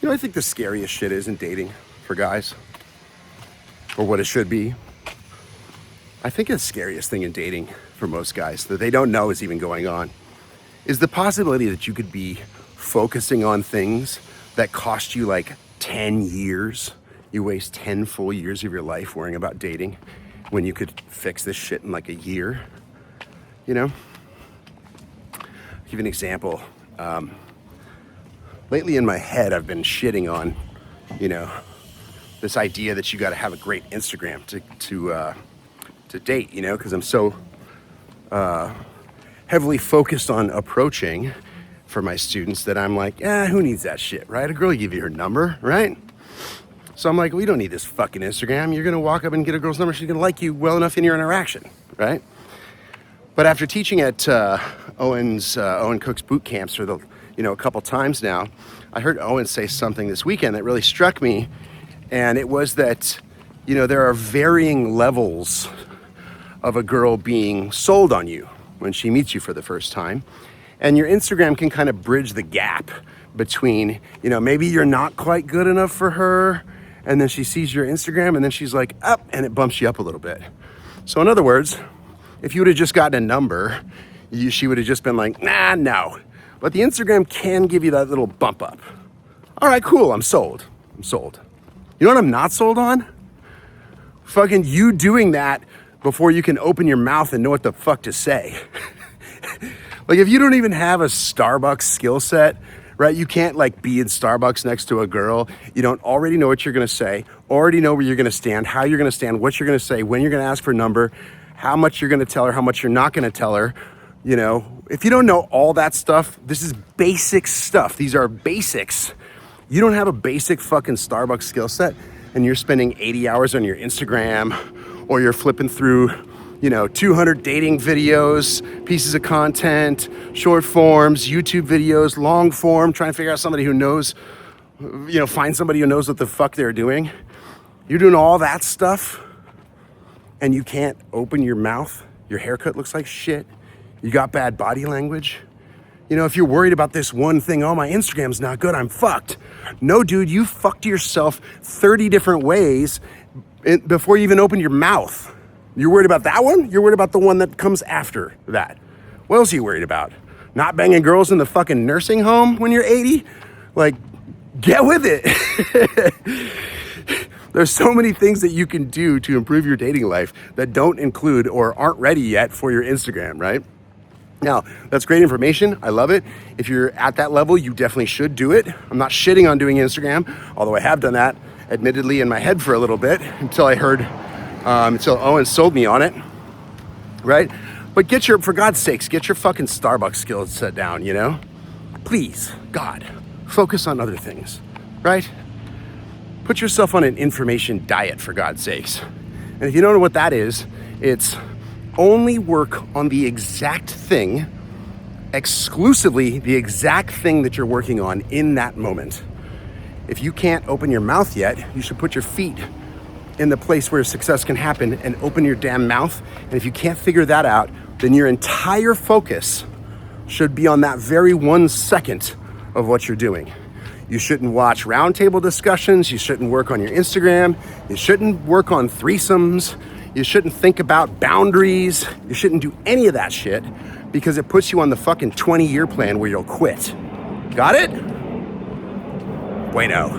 You know, I think the scariest shit isn't dating for guys, or what it should be. I think the scariest thing in dating for most guys that they don't know is even going on is the possibility that you could be focusing on things that cost you like 10 years. You waste 10 full years of your life worrying about dating when you could fix this shit in like a year. You know? I'll give you an example. Lately in my head, I've been shitting on, you know, this idea that you got to have a great Instagram to date, you know, because I'm so heavily focused on approaching for my students that I'm like, who needs that shit, right? A girl will give you her number, right? So I'm like, we don't need this fucking Instagram. You're gonna walk up and get a girl's number. She's gonna like you well enough in your interaction, right? But after teaching at Owen Cook's boot camps for a couple times now, I heard Owen say something this weekend that really struck me, and it was that, you know, there are varying levels of a girl being sold on you when she meets you for the first time. And your Instagram can kind of bridge the gap between, you know, maybe you're not quite good enough for her, and then she sees your Instagram and then she's like, up, and it bumps you up a little bit. So in other words, if you would have just gotten a number, she would have just been like, nah, no. But the Instagram can give you that little bump up. All right, cool, I'm sold. You know what I'm not sold on? Fucking you doing that before you can open your mouth and know what the fuck to say. Like if you don't even have a Starbucks skill set, right? You can't like be in Starbucks next to a girl. You don't already know what you're gonna say, already know where you're gonna stand, how you're gonna stand, what you're gonna say, when you're gonna ask for a number, how much you're gonna tell her, how much you're not gonna tell her. You know, if you don't know all that stuff, this is basic stuff. These are basics. You don't have a basic fucking Starbucks skill set and you're spending 80 hours on your Instagram, or you're flipping through, you know, 200 dating videos, pieces of content, short forms, YouTube videos, long form, trying to figure out somebody who knows, you know, find somebody who knows what the fuck they're doing. You're doing all that stuff and you can't open your mouth. Your haircut looks like shit. You got bad body language. You know, if you're worried about this one thing, oh, my Instagram's not good, I'm fucked. No, dude, you fucked yourself 30 different ways before you even opened your mouth. You're worried about that one? You're worried about the one that comes after that. What else are you worried about? Not banging girls in the fucking nursing home when you're 80? Like, get with it. There's so many things that you can do to improve your dating life that don't include or aren't ready yet for your Instagram, right? Now, that's great information. I love it. If you're at that level, you definitely should do it. I'm not shitting on doing Instagram, although I have done that, admittedly, in my head for a little bit until I heard, until Owen sold me on it, right? But for God's sakes, get your fucking Starbucks skills set down, you know? Please, God, focus on other things, right? Put yourself on an information diet, for God's sakes. And if you don't know what that is, it's only work on the exact thing, exclusively the exact thing that you're working on in that moment. If you can't open your mouth yet, you should put your feet in the place where success can happen and open your damn mouth. And if you can't figure that out, then your entire focus should be on that very 1 second of what you're doing. You shouldn't watch roundtable discussions. You shouldn't work on your Instagram. You shouldn't work on threesomes. You shouldn't think about boundaries. You shouldn't do any of that shit because it puts you on the fucking 20-year plan where you'll quit. Got it? Bueno.